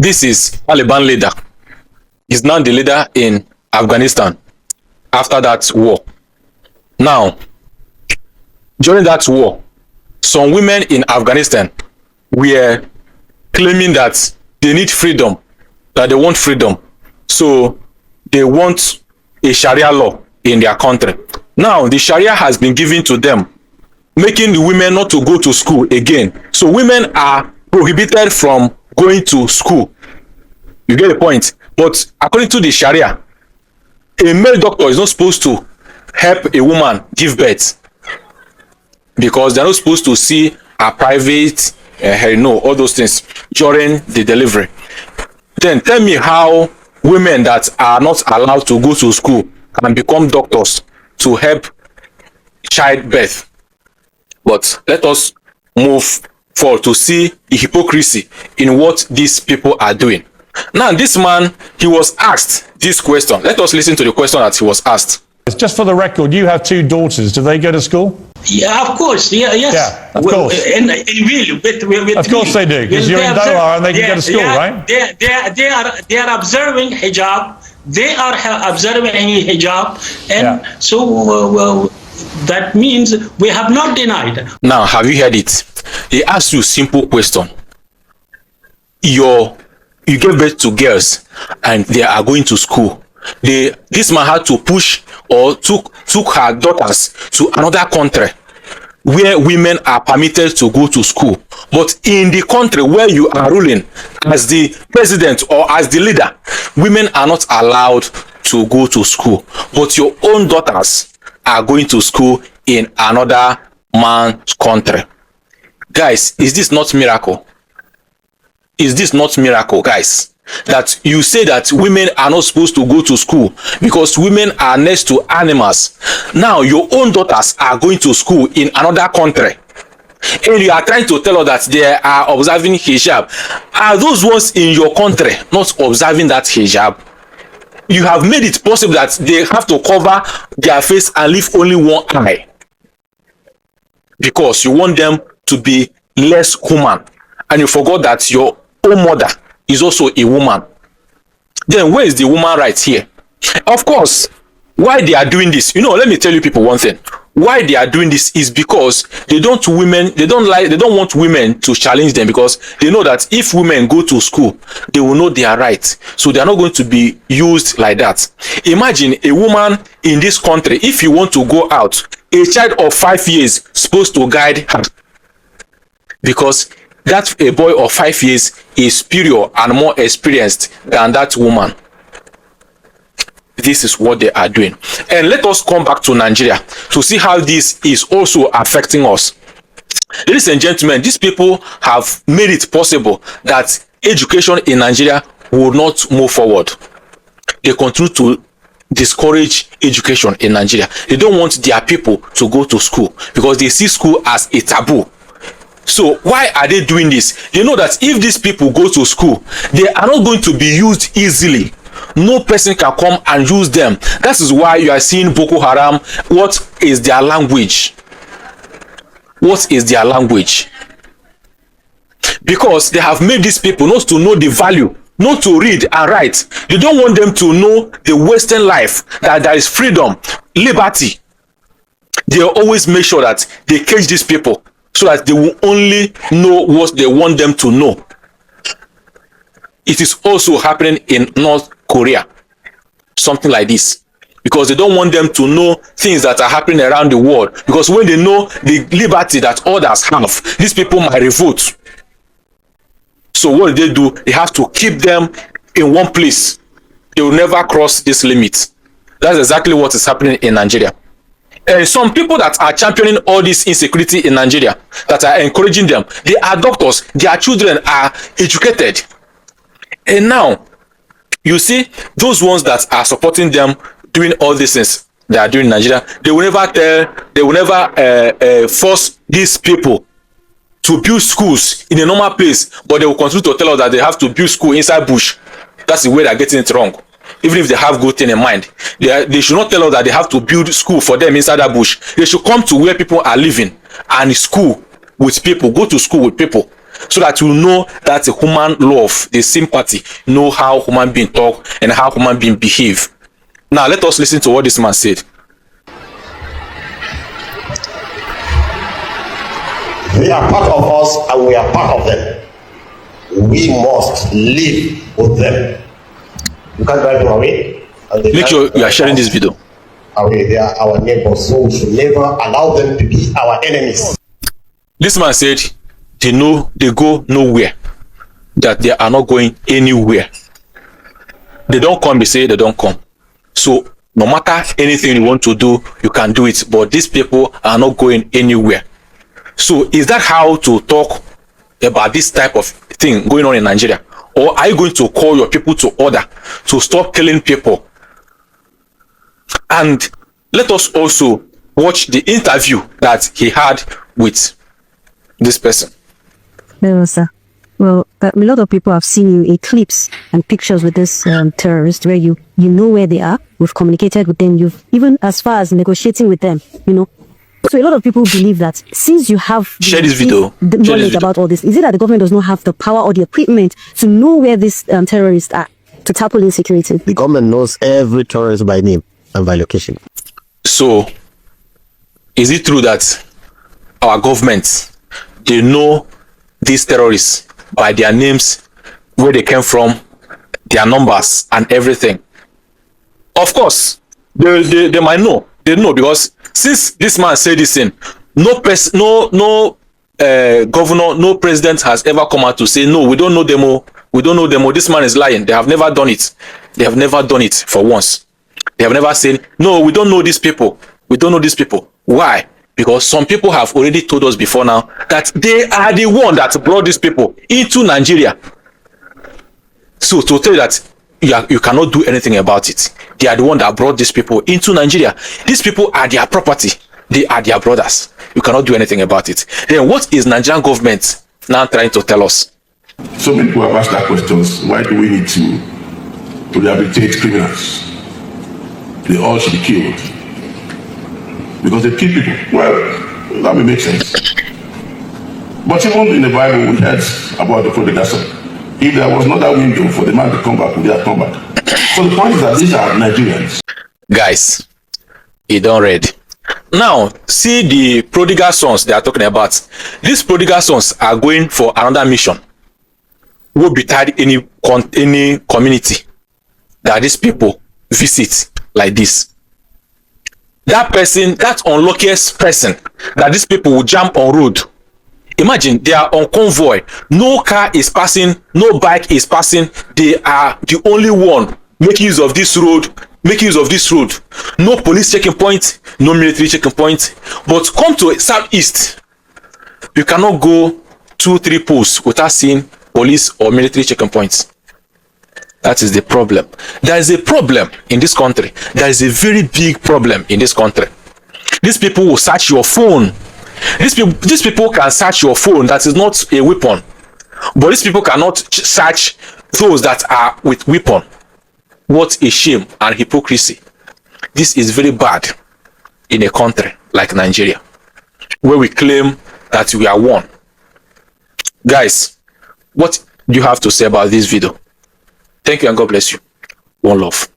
This is Taliban leader. He's now the leader in Afghanistan after that war. Now, during that war, some women in Afghanistan were claiming that they need freedom, that they want freedom. So they want a Sharia law in their country. Now, the Sharia has been given to them, making the women not to go to school again. So women are prohibited from going to school. You get the point? But according to the Sharia, a male doctor is not supposed to help a woman give birth because they're not supposed to see her private, all those things during the delivery. Then tell me how women that are not allowed to go to school can become doctors to help childbirth. But let us move forward to see the hypocrisy in what these people are doing. Now, this man, he was asked this question. Let us listen to the question that he was asked. Just for the record, you have two daughters. Do they go to school? Yeah, of course. Yeah, yes. Yeah, of course. Of course they do, because you're in Doha and they can go to school, right? They are observing hijab. They are observing hijab, and so that means we have not denied. Now, have you heard it? They asked you a simple question. You gave birth to girls and they are going to school. This man had to push or took her daughters to another country where women are permitted to go to school. But in the country where you are ruling as the president or as the leader, women are not allowed to go to school. But your own daughters are going to school in another man's country. Guys, is this not miracle? Is this not miracle, guys? That you say that women are not supposed to go to school because women are next to animals. Now your own daughters are going to school in another country, and you are trying to tell us that they are observing hijab. Are those ones in your country not observing that hijab? You have made it possible that they have to cover their face and leave only one eye because you want them to be less human, and you forgot that your own mother is also a woman. Then where is the woman right here? Of course, why they are doing this, let me tell you people one thing. Why they are doing this is because they don't want women to challenge them, because they know that if women go to school, they will know their rights. So they are not going to be used like that. Imagine a woman in this country, if you want to go out, a child of 5 years supposed to guide her, because that a boy of 5 years is superior and more experienced than that woman. This is what they are doing. And let us come back to Nigeria to see how this is also affecting us. Ladies and gentlemen, these people have made it possible that education in Nigeria will not move forward. They continue to discourage education in Nigeria. They don't want their people to go to school because they see school as a taboo. So why are they doing this? They know that if these people go to school, they are not going to be used easily. No person can come and use them. That is why you are seeing Boko Haram. What is their language? What is their language? Because they have made these people not to know the value, not to read and write. They don't want them to know the Western life, that there is freedom, liberty. They always make sure that they cage these people so that they will only know what they want them to know. It is also happening in North Korea, something like this, because they don't want them to know things that are happening around the world, because when they know the liberty that others have, these people might revolt. So what do? They have to keep them in one place. They will never cross this limit. That's exactly what is happening in Nigeria. And some people that are championing all this insecurity in Nigeria, that are encouraging them, they are doctors, their children are educated. And now, you see, those ones that are supporting them doing all these things they are doing in Nigeria, they will never force these people to build schools in a normal place, but they will continue to tell us that they have to build school inside bush. That's the way they're getting it wrong. Even if they have good thing in mind, they should not tell us that they have to build school for them inside that bush. They should come to where people are living and school with people, go to school with people. so that you know that the human love, the sympathy, know how human being talk and how human being behave. Now let us listen to what this man said. They are part of us and we are part of them. We must live with them. You can't drive them away. Make sure you are sharing this video. Away. They are our neighbors, so we should never allow them to be our enemies. This man said they know they go nowhere, that they are not going anywhere. They don't come, they say they don't come. So no matter anything you want to do, you can do it, but these people are not going anywhere. So is that how to talk about this type of thing going on in Nigeria? Or are you going to call your people to order to stop killing people? And let us also watch the interview that he had with this person. Hello, sir. Well, a lot of people have seen you in clips and pictures with this terrorist where you know where they are. We've communicated with them. You've even as far as negotiating with them, you know. So a lot of people believe that since you have the knowledge about all this, is it that the government does not have the power or the equipment to know where these terrorists are to tackle insecurity? The government knows every terrorist by name and by location. So, is it true that our government, they know these terrorists by their names, where they came from, their numbers and everything? Of course, they might know. They know, because since this man said this thing, no governor, no president has ever come out to say, no, we don't know them all. We don't know them all. This man is lying. They have never done it. They have never done it for once. They have never said, no, we don't know these people. We don't know these people. Why? Because some people have already told us before now that they are the one that brought these people into Nigeria. So to tell you that you cannot do anything about it. They are the one that brought these people into Nigeria. These people are their property. They are their brothers. You cannot do anything about it. Then what is Nigerian government now trying to tell us? So many people have asked that questions. Why do we need to rehabilitate criminals? They all should be killed because they kill people. Well, that may make sense. But even in the Bible, we heard about the prodigal son. If there was not that window for the man to come back, would he have come back? So the point is that these are Nigerians. Guys, you don't read. Now, see the prodigal sons they are talking about. These prodigal sons are going for another mission. Will be tied any community that these people visit like this. That person, that unluckiest person that these people will jump on road. Imagine they are on convoy. No car is passing, no bike is passing. They are the only one making use of this road. No police checking point, no military checking point. But come to southeast, you cannot go 2-3 posts without seeing police or military checking points. That is the problem. There is a problem in this country. There is a very big problem in this country. These people will search your phone. These people can search your phone. That is not a weapon. But these people cannot search those that are with weapon. What a shame and hypocrisy. This is very bad in a country like Nigeria, where we claim that we are one. Guys, what do you have to say about this video? Thank you and God bless you. One love.